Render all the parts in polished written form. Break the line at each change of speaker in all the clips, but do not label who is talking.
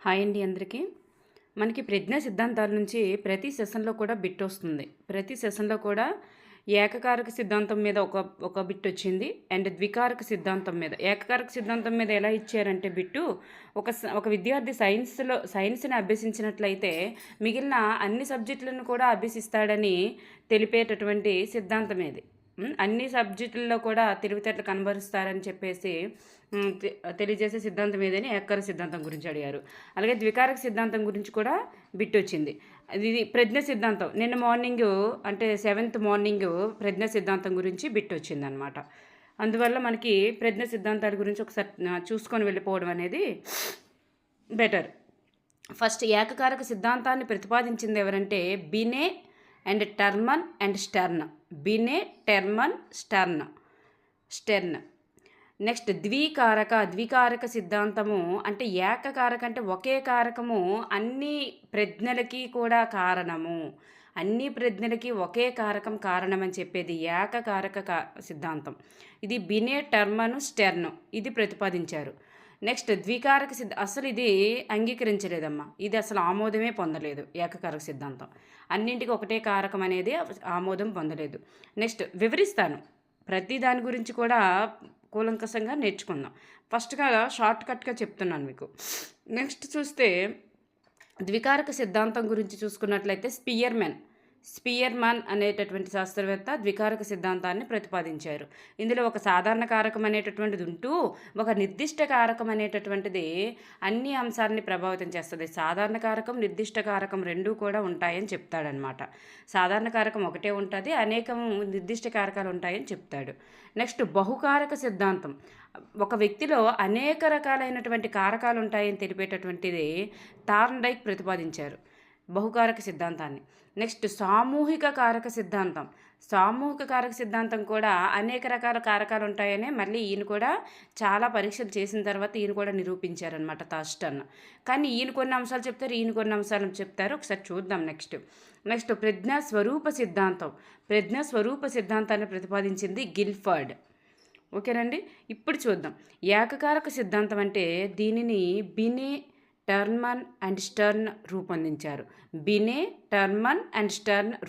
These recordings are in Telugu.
హాయ్ అండి అందరికీ. మనకి ప్రజ్ఞా సిద్ధాంతాల నుంచి ప్రతి సెషన్లో కూడా బిట్ వస్తుంది. ప్రతి సెషన్లో కూడా ఏకకారక సిద్ధాంతం మీద ఒక బిట్ వచ్చింది. అండ్ ద్వికారక సిద్ధాంతం మీద. ఏకకారక సిద్ధాంతం మీద ఎలా ఇచ్చారంటే బిట్టు ఒక విద్యార్థి సైన్స్ని అభ్యసించినట్లయితే మిగిలిన అన్ని సబ్జెక్టులను కూడా అభ్యసిస్తాడని తెలిపేటటువంటి సిద్ధాంతం ఇది. అన్ని సబ్జెక్టుల్లో కూడా తెలివితేటలు కనబరుస్తారని చెప్పేసి తెలియజేసే సిద్ధాంతం ఏదని ఏకకారక సిద్ధాంతం గురించి అడిగారు. అలాగే ద్వికారక సిద్ధాంతం గురించి కూడా బిట్ వచ్చింది. ఇది ప్రజ్ఞ సిద్ధాంతం. నిన్న మార్నింగ్ అంటే 7th మార్నింగ్ ప్రజ్ఞ సిద్ధాంతం గురించి బిట్ వచ్చిందనమాట. అందువల్ల మనకి ప్రజ్ఞ సిద్ధాంతాల గురించి ఒకసారి చూసుకొని వెళ్ళిపోవడం అనేది బెటర్. ఫస్ట్ ఏకకారక సిద్ధాంతాన్ని ప్రతిపాదించింది ఎవరంటే Binet and Terman and Stern. Binet, Terman, Stern. Next ద్వికారక సిద్ధాంతము అంటే ఏకకారక అంటే ఒకే కారకము అన్ని ప్రజ్ఞలకి కూడా కారణము, అన్ని ప్రజ్ఞలకి ఒకే కారకం కారణమని చెప్పేది ఏకకారక సిద్ధాంతం. ఇది బినే, టర్మను, స్టెర్న్ ఇది ప్రతిపాదించారు. నెక్స్ట్ ద్వికారక అసలు ఇది అంగీకరించలేదమ్మా. ఇది అసలు ఆమోదమే పొందలేదు. ఏకకారక సిద్ధాంతం అన్నింటికి ఒకటే కారకం అనేది ఆమోదం పొందలేదు. నెక్స్ట్ వివరిస్తాను, ప్రతి దాని గురించి కూడా కూలంకషంగా నేర్చుకుందాం. ఫస్ట్గా షార్ట్కట్గా చెప్తున్నాను మీకు. నెక్స్ట్ చూస్తే ద్వికారక సిద్ధాంతం గురించి చూసుకున్నట్లయితే స్పియర్మన్ అనేటటువంటి శాస్త్రవేత్త ద్వికారక సిద్ధాంతాన్ని ప్రతిపాదించారు. ఇందులో ఒక సాధారణ కారకం అనేటటువంటిది ఉంటూ ఒక నిర్దిష్ట కారకం అనేటటువంటిది అన్ని అంశాలని ప్రభావితం చేస్తుంది. సాధారణ కారకం, నిర్దిష్ట కారకం రెండూ కూడా ఉంటాయని చెప్తాడనమాట. సాధారణ కారకం ఒకటే ఉంటుంది, అనేకం నిర్దిష్ట కారకాలు ఉంటాయని చెప్తాడు. నెక్స్ట్ బహుకారక సిద్ధాంతం. ఒక వ్యక్తిలో అనేక రకాలైనటువంటి కారకాలు ఉంటాయని తెలిపేటటువంటిది థార్న్డైక్ ప్రతిపాదించారు బహుకారక సిద్ధాంతాన్ని. నెక్స్ట్ సామూహిక కారక సిద్ధాంతం కూడా అనేక రకాల కారకాలు ఉంటాయని మళ్ళీ ఈయన కూడా చాలా పరీక్షలు చేసిన తర్వాత ఈయన కూడా నిరూపించారనమాట థార్స్టన్. కానీ ఈయన కొన్ని అంశాలు చెప్తారు, ఈయన కొన్ని అంశాలు చెప్తారు. ఒకసారి చూద్దాం. నెక్స్ట్ ప్రజ్ఞా స్వరూప సిద్ధాంతాన్ని ప్రతిపాదించింది గిల్ఫర్డ్. ఓకేనండి. ఇప్పుడు చూద్దాం ఏకకారక సిద్ధాంతం అంటే దీనిని బినే, టర్మన్ అండ్ స్టెర్న్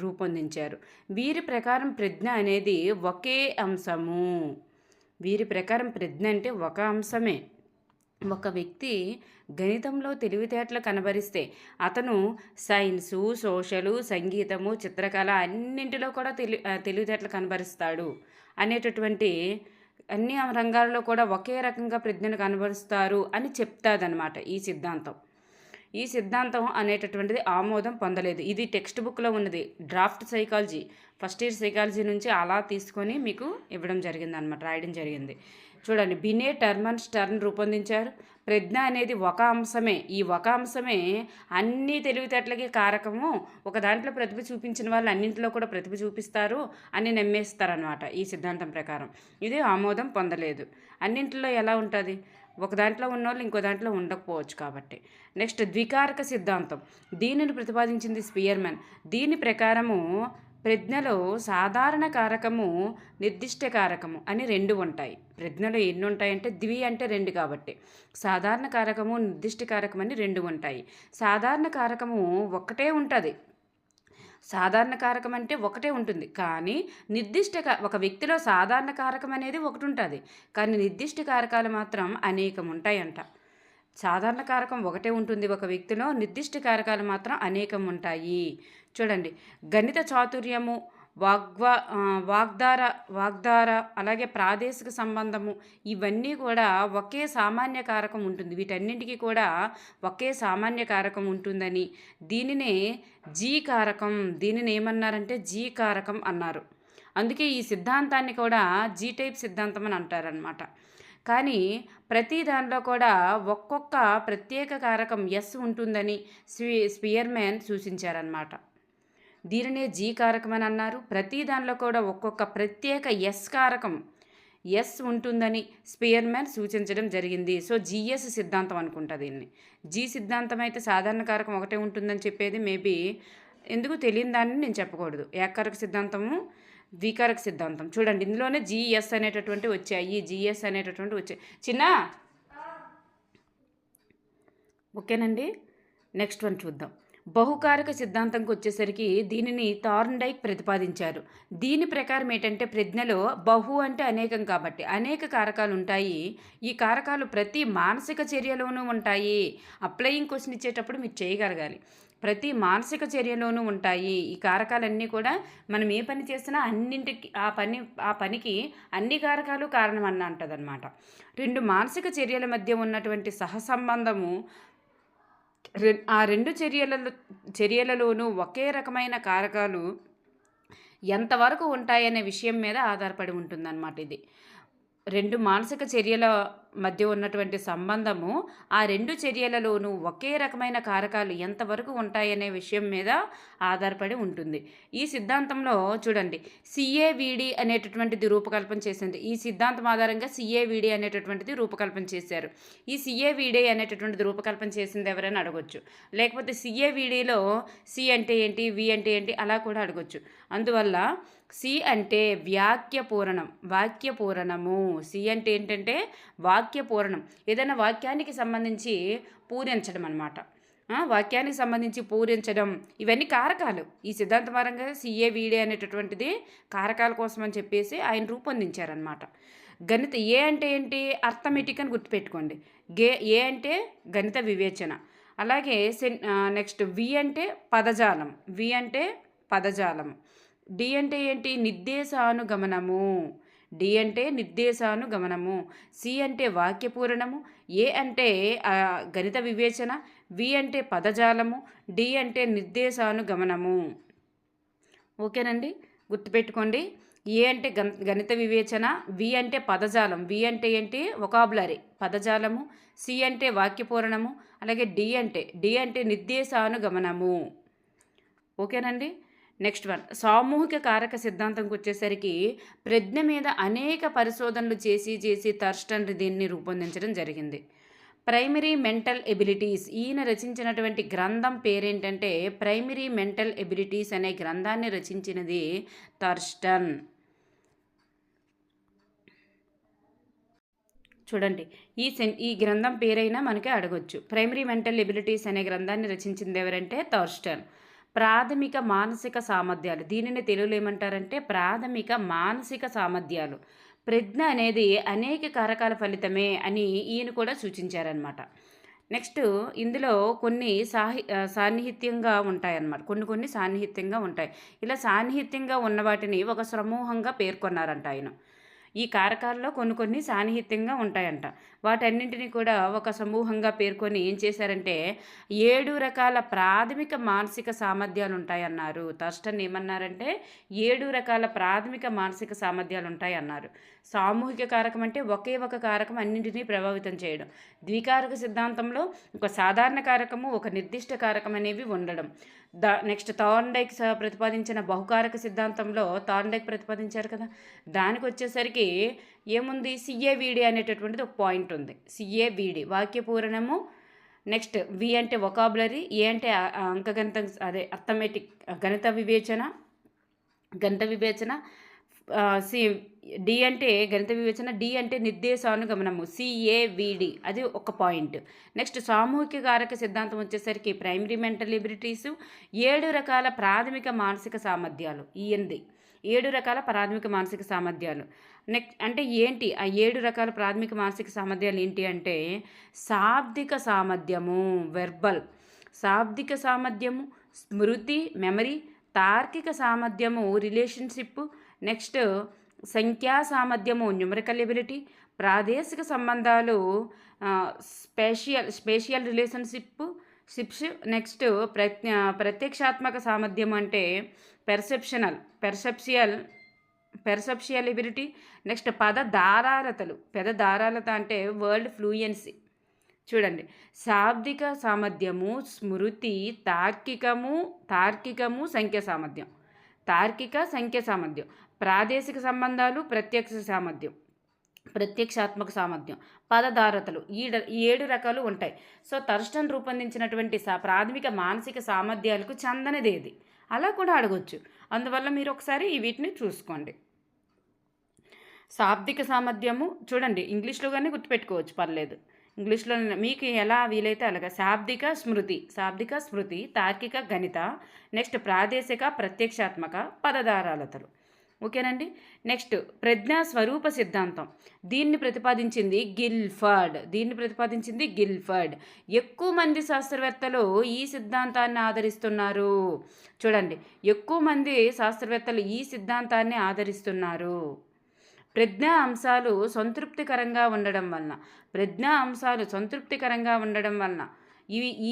రూపొందించారు. వీరి ప్రకారం ప్రజ్ఞ అనేది ఒకే అంశము. అంటే ఒక అంశమే. ఒక వ్యక్తి గణితంలో తెలివితేటలు కనబరిస్తే అతను సైన్సు, సోషలు, సంగీతము, చిత్రకళ అన్నింటిలో కూడా తెలివితేటలు కనబరుస్తాడు అనేటటువంటి అన్ని రంగాల్లో కూడా ఒకే రకంగా ప్రజ్ఞను కనబరుస్తారు అని చెప్తాదనమాట ఈ సిద్ధాంతం అనేటటువంటిది ఆమోదం పొందలేదు. ఇది టెక్స్ట్ బుక్లో ఉన్నది. Draft psychology, first year psychology నుంచి అలా తీసుకొని మీకు ఇవ్వడం జరిగిందనమాట, రాయడం జరిగింది. చూడండి, బినే, టర్మన్, స్టెర్న్ రూపొందించారు. ప్రజ్ఞ అనేది ఒక అంశమే. ఈ ఒక అంశమే అన్ని తెలివితేటలకి కారకము. ఒక దాంట్లో ప్రతిభ చూపించిన వాళ్ళు అన్నింటిలో కూడా ప్రతిభ చూపిస్తారు అని నమ్మేస్తారనమాట ఈ సిద్ధాంతం ప్రకారం. ఇది ఆమోదం పొందలేదు. అన్నింటిలో ఎలా ఉంటుంది? ఒక దాంట్లో ఉన్నవాళ్ళు ఇంకో దాంట్లో ఉండకపోవచ్చు కాబట్టి. నెక్స్ట్ ద్వికారక సిద్ధాంతం. దీనిని ప్రతిపాదించింది స్పియర్మన్. దీని ప్రకారము ప్రజ్ఞలో సాధారణ కారకము, నిర్దిష్ట కారకము అని రెండు ఉంటాయి. ప్రజ్ఞలో ఎన్ని ఉంటాయంటే ద్వి అంటే రెండు కాబట్టి సాధారణ కారకము, నిర్దిష్ట కారకం అని రెండు ఉంటాయి. సాధారణ కారకము ఒకటే ఉంటుంది. సాధారణ కారకం అంటే ఒకటే ఉంటుంది, కానీ ఒక వ్యక్తిలో సాధారణ కారకం అనేది ఒకటి ఉంటుంది, కానీ నిర్దిష్ట కారకాలు మాత్రం అనేకం ఉంటాయంట. సాధారణ కారకం ఒకటే ఉంటుంది ఒక వ్యక్తిలో, నిర్దిష్ట కారకాలు మాత్రం అనేకం ఉంటాయి. చూడండి, గణిత చాతుర్యము, వాగ్ధార అలాగే ప్రాదేశిక సంబంధము ఇవన్నీ కూడా ఒకే సామాన్య కారకం ఉంటుంది. వీటన్నింటికి కూడా ఒకే సామాన్య కారకం ఉంటుందని దీనినే దీనిని ఏమన్నారంటే జీ కారకం అన్నారు. అందుకే ఈ సిద్ధాంతాన్ని కూడా జీ టైప్ సిద్ధాంతం అని అంటారనమాట. కానీ ప్రతి దానిలో కూడా ఒక్కొక్క ప్రత్యేక కారకం ఎస్ ఉంటుందని స్పియర్మన్ సూచించారనమాట. దీనినే జీ కారకం అని అన్నారు. ప్రతి దానిలో కూడా ఒక్కొక్క ప్రత్యేక కారకం ఎస్ ఉంటుందని స్పియర్మన్ సూచించడం జరిగింది. సో జిఎస్ సిద్ధాంతం అనుకుంటా దీన్ని. జీ సిద్ధాంతం అయితే సాధారణ కారకం ఒకటే ఉంటుందని చెప్పేది మేబీ ఎందుకు తెలియని దాన్ని నేను చెప్పకూడదు. ఏకకారక సిద్ధాంతము, ద్వికారక సిద్ధాంతం. చూడండి, ఇందులోనే జిఎస్ అనేటటువంటి వచ్చాయి. ఓకేనండి. నెక్స్ట్ వన్ చూద్దాం. బహుకారక సిద్ధాంతంకి వచ్చేసరికి దీనిని థార్న్డైక్ ప్రతిపాదించారు. దీని ప్రకారం ఏంటంటే ప్రజ్ఞలో బహు అంటే అనేకం కాబట్టి అనేక కారకాలు ఉంటాయి. ఈ కారకాలు ప్రతి మానసిక చర్యలోనూ ఉంటాయి. అప్లయింగ్ క్వశ్చన్ ఇచ్చేటప్పుడు మీరు చేయగలగాలి. ప్రతి మానసిక చర్యలోనూ ఉంటాయి. ఈ కారకాలన్నీ కూడా మనం ఏ పని చేసినా అన్నింటికి ఆ పనికి అన్ని కారకాలు కారణం అన్న అంటదనమాట. రెండు మానసిక చర్యల మధ్య ఉన్నటువంటి సహసంబంధము ఆ రెండు చర్యలలోనూ ఒకే రకమైన కారకాలు ఎంతవరకు ఉంటాయనే విషయం మీద ఆధారపడి ఉంటుందన్నమాట ఇది. రెండు మానసిక చర్యల మధ్య ఉన్నటువంటి సంబంధము ఆ రెండు చర్యలలోనూ ఒకే రకమైన కారకాలు ఎంతవరకు ఉంటాయనే విషయం మీద ఆధారపడి ఉంటుంది. ఈ సిద్ధాంతంలో చూడండి, సిఏవిడి అనేటటువంటిది రూపకల్పన చేసింది. ఈ సిద్ధాంతం ఆధారంగా సిఏవిడి అనేటటువంటిది రూపకల్పన చేశారు. ఈ సిఏవిడి అనేటటువంటిది రూపకల్పన చేసింది ఎవరైనా అడగొచ్చు. లేకపోతే సిఏవిడిలో సి అంటే ఏంటి, వి అంటే ఏంటి అలా కూడా అడగొచ్చు. అందువల్ల సి అంటే వాక్యపూరణము. సి అంటే ఏంటంటే వాక్యపూరణం. ఏదైనా వాక్యానికి సంబంధించి పూరించడం అనమాట. వాక్యానికి సంబంధించి పూరించడం ఇవన్నీ కారకాలు. ఈ సిద్ధాంతపరంగా సిఏవిడి అనేటటువంటిది కారకాల కోసం అని చెప్పేసి ఆయన రూపొందించారనమాట. గణిత ఏ అంటే ఏంటి, అర్థమెటిక్ అని గుర్తుపెట్టుకోండి. ఏ అంటే గణిత వివేచన. అలాగే నెక్స్ట్ వి అంటే పదజాలం. డి అంటే ఏంటి, నిర్దేశానుగమనము. సి అంటే వాక్యపూరణము. ఏ అంటే గణిత వివేచన. వి అంటే పదజాలము. డి అంటే నిర్దేశానుగమనము. ఓకేనండి, గుర్తుపెట్టుకోండి. ఏ అంటే గణిత వివేచన, వి అంటే పదజాలం, వి అంటే ఏంటి వొకాబులరీ పదజాలము, సి అంటే వాక్యపూరణము, అలాగే డి అంటే నిర్దేశానుగమనము. ఓకేనండి. నెక్స్ట్ వన్, సామూహిక కారక సిద్ధాంతంకి వచ్చేసరికి ప్రజ్ఞ మీద అనేక పరిశోధనలు చేసి థర్స్టన్ దీన్ని రూపొందించడం జరిగింది. ప్రైమరీ మెంటల్ ఎబిలిటీస్, ఈయన రచించినటువంటి గ్రంథం పేరేంటంటే ప్రైమరీ మెంటల్ ఎబిలిటీస్ అనే గ్రంథాన్ని రచించినది థర్స్టన్. చూడండి, ఈ గ్రంథం పేరైనా మనకి అడగొచ్చు. ప్రైమరీ మెంటల్ ఎబిలిటీస్ అనే గ్రంథాన్ని రచించింది ఎవరంటే థర్స్టన్. ప్రాథమిక మానసిక సామర్థ్యాలు, దీనిని తెలుగులో ఏమంటారంటే ప్రాథమిక మానసిక సామర్థ్యాలు. ప్రజ్ఞ అనేది అనేక కారకాల ఫలితమే అని ఈయన కూడా సూచించారనమాట. నెక్స్ట్ ఇందులో కొన్ని సాన్నిహిత్యంగా ఉంటాయన్నమాట. కొన్ని సాన్నిహిత్యంగా ఉంటాయి. ఇలా సాన్నిహిత్యంగా ఉన్న వాటిని ఒక సమూహంగా పేర్కొన్నారంట ఆయన. ఈ కారకాల్లో కొన్ని సాన్నిహిత్యంగా ఉంటాయంట. వాటన్నింటినీ కూడా ఒక సమూహంగా పేర్కొని ఏం చేశారంటే 7 రకాల ప్రాథమిక మానసిక సామర్థ్యాలు ఉంటాయన్నారు. థర్స్టన్ ఏమన్నారంటే 7 రకాల ప్రాథమిక మానసిక సామర్థ్యాలు ఉంటాయన్నారు. సామూహిక కారకం అంటే ఒకే ఒక కారకం అన్నింటినీ ప్రభావితం చేయడం. ద్వికారక సిద్ధాంతంలో ఒక సాధారణ కారకము, ఒక నిర్దిష్ట కారకం అనేవి ఉండడం. నెక్స్ట్ థార్న్డైక్ ప్రతిపాదించిన బహుకారక సిద్ధాంతంలో థార్న్డైక్ ప్రతిపాదించారు కదా, దానికి వచ్చేసరికి ఏముంది, సిఏవిడి అనేటటువంటిది ఒక పాయింట్ ఉంది. సిఏవిడి వాక్యపూరణము. నెక్స్ట్ వి అంటే వొకాబులరీ, ఏ అంటే అంకగణితం, అర్థమెటిక్ గణిత వివేచన. డి అంటే గణిత వివేచన, డి అంటే నిర్దేశానుగమనము, సిఏవిడి అది ఒక పాయింట్. నెక్స్ట్ సామూహిక కారక సిద్ధాంతం వచ్చేసరికి ప్రైమరీ మెంటల్ ఎబిలిటీసు, 7 రకాల ప్రాథమిక మానసిక సామర్థ్యాలు. ఈఎన్ది 7 రకాల ప్రాథమిక మానసిక సామర్థ్యాలు. నెక్స్ట్ అంటే ఏంటి ఆ 7 రకాల ప్రాథమిక మానసిక సామర్థ్యాలు ఏంటి అంటే శాబ్దిక సామర్థ్యము, శాబ్దిక సామర్థ్యము, స్మృతి మెమరీ, తార్కిక సామర్థ్యము రిలేషన్షిప్, నెక్స్ట్ సంఖ్యా సామర్థ్యము న్యూమరికల్ ఎబిలిటీ, ప్రాదేశిక సంబంధాలు స్పేషియల్ రిలేషన్షిప్స్, నెక్స్ట్ ప్రత్యక్షాత్మక సామర్థ్యం అంటే పెర్సెప్షియల్ ఎబిలిటీ, నెక్స్ట్ పద ధారాలత అంటే వర్డ్ ఫ్లూయెన్సీ. చూడండి, శాబ్దిక సామర్థ్యము, స్మృతి, తార్కికము సంఖ్య సామర్థ్యం, ప్రాదేశిక సంబంధాలు ప్రత్యక్షాత్మక సామర్థ్యం, పదధారతలు, ఈ 7 రకాలు ఉంటాయి. సో థర్స్టన్ రూపొందించినటువంటి ప్రాథమిక మానసిక సామర్థ్యాలకు చెందనిది ఏది అలా కూడా అడగొచ్చు. అందువల్ల మీరు ఒకసారి వీటిని చూసుకోండి. శాబ్దిక సామర్థ్యము చూడండి, ఇంగ్లీష్లో కానీ గుర్తుపెట్టుకోవచ్చు, పర్లేదు. ఇంగ్లీష్లో మీకు ఎలా వీలైతే అలాగా. శాబ్దిక స్మృతి, తార్కిక గణిత, నెక్స్ట్ ప్రాదేశిక ప్రత్యక్షాత్మక, పదధారాలతలు. ఓకేనండి. నెక్స్ట్ ప్రజ్ఞా స్వరూప సిద్ధాంతం. దీన్ని ప్రతిపాదించింది గిల్ఫర్డ్. ఎక్కువ మంది శాస్త్రవేత్తలు ఈ సిద్ధాంతాన్ని ఆదరిస్తున్నారు. చూడండి, ఎక్కువ మంది శాస్త్రవేత్తలు ఈ సిద్ధాంతాన్ని ఆదరిస్తున్నారు. ప్రజ్ఞా అంశాలు సంతృప్తికరంగా ఉండడం వలన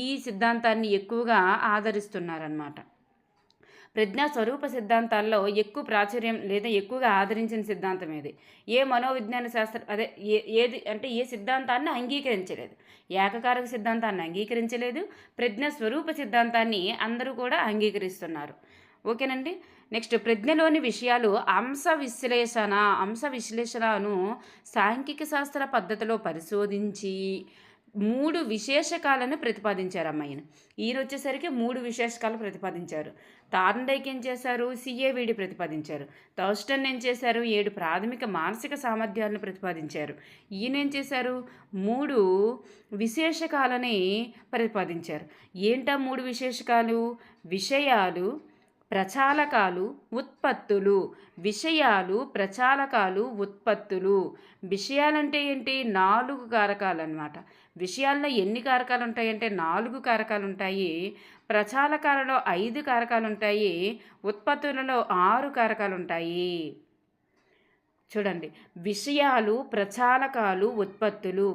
ఈ సిద్ధాంతాన్ని ఎక్కువగా ఆదరిస్తున్నారన్నమాట. ప్రజ్ఞా స్వరూప సిద్ధాంతాల్లో ఎక్కువ ప్రాచుర్యం లేదా ఎక్కువగా ఆదరించిన సిద్ధాంతం ఏది? ఏ మనోవిజ్ఞాన శాస్త్రం ఏ సిద్ధాంతాన్ని అంగీకరించలేదు? ఏకకారక సిద్ధాంతాన్ని అంగీకరించలేదు. ప్రజ్ఞా స్వరూప సిద్ధాంతాన్ని అందరూ కూడా అంగీకరిస్తున్నారు. ఓకేనండి. నెక్స్ట్ ప్రజ్ఞలోని విషయాలు అంశ విశ్లేషణను సాంఖ్యిక శాస్త్ర పద్ధతిలో పరిశోధించి 3 విశేషకాలను ప్రతిపాదించారు అమ్మాయిని. ఈయన వచ్చేసరికి 3 విశేషకాలు ప్రతిపాదించారు. థార్న్డైక్ ఏం చేశారు? సిఏవిడి ప్రతిపాదించారు. థర్స్టన్ ఏం చేశారు? 7 ప్రాథమిక మానసిక సామర్థ్యాలను ప్రతిపాదించారు. ఈయన ఏం చేశారు? 3 విశేషకాలని ప్రతిపాదించారు. ఏంటా 3 విశేషకాలు? విషయాలు, ప్రచాలకాలు, ఉత్పత్తులు. విషయాలంటే ఏంటి? 4 కారకాలు అన్నమాట. విషయాల్లో ఎన్ని కారకాలు ఉంటాయంటే 4 కారకాలు ఉంటాయి. ప్రచాలకాలలో 5 కారకాలు ఉంటాయి. ఉత్పత్తులలో 6 కారకాలు ఉంటాయి. చూడండి, విషయాలు, ప్రచాలకాలు, ఉత్పత్తులు.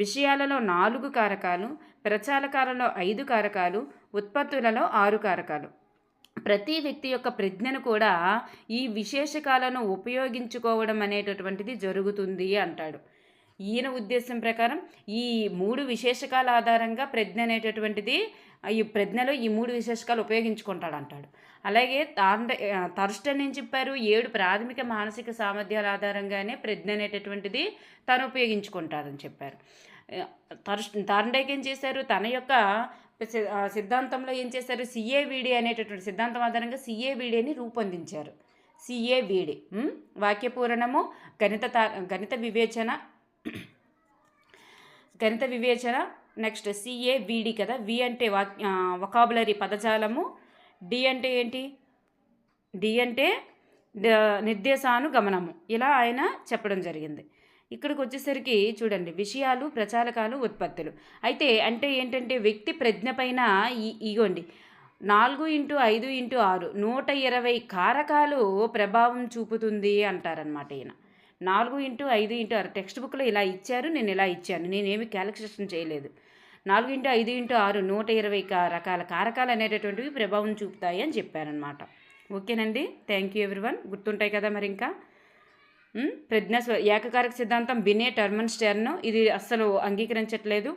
విషయాలలో 4 కారకాలు, ప్రచాలకాలలో 5 కారకాలు, ఉత్పత్తులలో 6 కారకాలు. ప్రతి వ్యక్తి యొక్క ప్రజ్ఞను కూడా ఈ విశేషకాలను ఉపయోగించుకోవడం అనేటటువంటిది జరుగుతుంది అంటాడు. ఈయన ఉద్దేశం ప్రకారం ఈ 3 విశేషకాల ఆధారంగా ప్రజ్ఞ అనేటటువంటిది ఈ ప్రజ్ఞలో ఈ 3 విశేషకాలు ఉపయోగించుకుంటాడు అంటాడు. అలాగే థర్స్టన్ ఏం చెప్పారు? 7 ప్రాథమిక మానసిక సామర్థ్యాల ఆధారంగానే ప్రజ్ఞ అనేటటువంటిది తను ఉపయోగించుకుంటారని చెప్పారు. థార్న్డైక్ ఏం చేశారు? తన యొక్క సిద్ధాంతంలో ఏం చేశారు? సిఏవిడి అనేటటువంటి సిద్ధాంతం ఆధారంగా సిఏవిడిని రూపొందించారు. సిఏవిడి వాక్యపూరణము, గణిత వివేచన, నెక్స్ట్ సిఏవిడి కదా. వి అంటే వొకాబులరీ పదజాలము, డి అంటే ఏంటి? డి అంటే నిర్దేశానుగమనము. ఇలా ఆయన చెప్పడం జరిగింది. ఇక్కడికి వచ్చేసరికి చూడండి, విషయాలు, ప్రచాలకాలు, ఉత్పత్తులు. అంటే ఏంటంటే వ్యక్తి ప్రజ్ఞ పైన ఇగోండి 4x5x6 120 కారకాలు ప్రభావం చూపుతుంది అంటారనమాట ఈయన. 4x5x6 టెక్స్ట్ బుక్లో ఇలా ఇచ్చారు, నేను ఇలా ఇచ్చాను, నేనేమి క్యాలిక్యులేషన్ చేయలేదు. 4x5x6 120 రకాల కారకాలు అనేటటువంటివి ప్రభావం చూపుతాయి అని చెప్పారనమాట. ఓకేనండి. Thank you everyone. గుర్తుంటాయి కదా మరి ఇంకా. ఏకకారక సిద్ధాంతం బినే టర్మన్ స్టెర్న్ ఇది అస్సలు అంగీకరించట్లేదు.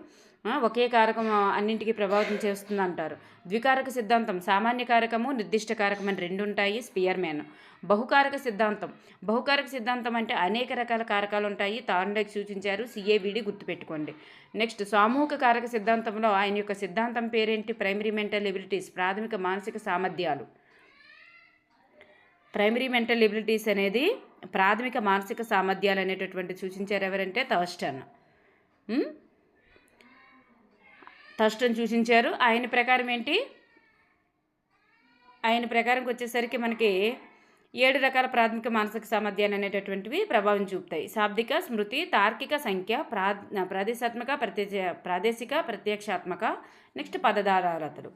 ఒకే కారకం అన్నింటికీ ప్రభావితం చేస్తుంది అంటారు. ద్వికారక సిద్ధాంతం సామాన్య కారకము, నిర్దిష్ట కారకం అని 2 ఉంటాయి. స్పియర్మ్యాన్. బహుకారక సిద్ధాంతం అంటే అనేక రకాల కారకాలు ఉంటాయి. థార్న్డైక్ సూచించారు. సిఏవిడి గుర్తుపెట్టుకోండి. నెక్స్ట్ సామూహిక కారక సిద్ధాంతంలో ఆయన యొక్క సిద్ధాంతం పేరేంటి? ప్రైమరీ మెంటల్ ఎబిలిటీస్, ప్రాథమిక మానసిక సామర్థ్యాలు. ప్రైమరీ మెంటల్ ఎబిలిటీస్ అనేది ప్రాథమిక మానసిక సామర్థ్యాలు అనేటటువంటి సూచించారు ఎవరంటే థర్స్టన్ సూచించారు. ఆయన ప్రకారం ఏంటి? ఆయన ప్రకారంకి వచ్చేసరికి మనకి 7 రకాల ప్రాథమిక మానసిక సామర్థ్యాలు అనేటటువంటివి ప్రభావం చూపుతాయి. శాబ్దిక, స్మృతి, తార్కిక, సంఖ్య, ప్రాదేశిక, ప్రత్యక్షాత్మక, నెక్స్ట్ పదధారాలతలు.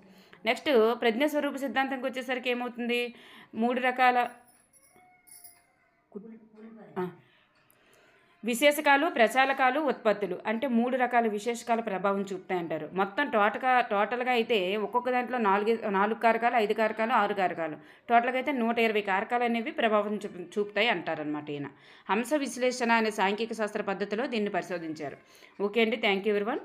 నెక్స్ట్ ప్రజ్ఞస్వరూప సిద్ధాంతంకి వచ్చేసరికి ఏమవుతుంది? 3 రకాల విశేషకాలు, ప్రచాలకాలు, ఉత్పత్తులు. అంటే 3 రకాల విశేషకాల ప్రభావం చూపుతాయంటారు. మొత్తం టోటల్గా అయితే ఒక్కొక్క దాంట్లో 4 కారకాలు, 5 కారకాలు, 6 కారకాలు, టోటల్గా అయితే 120 కారకాలు అనేవి ప్రభావం చూపుతాయి అంటారనమాట ఈయన. హంస విశ్లేషణ అనే సాంఖ్యిక శాస్త్ర పద్ధతిలో దీన్ని పరిశోధించారు. ఓకే అండి. Thank you everyone.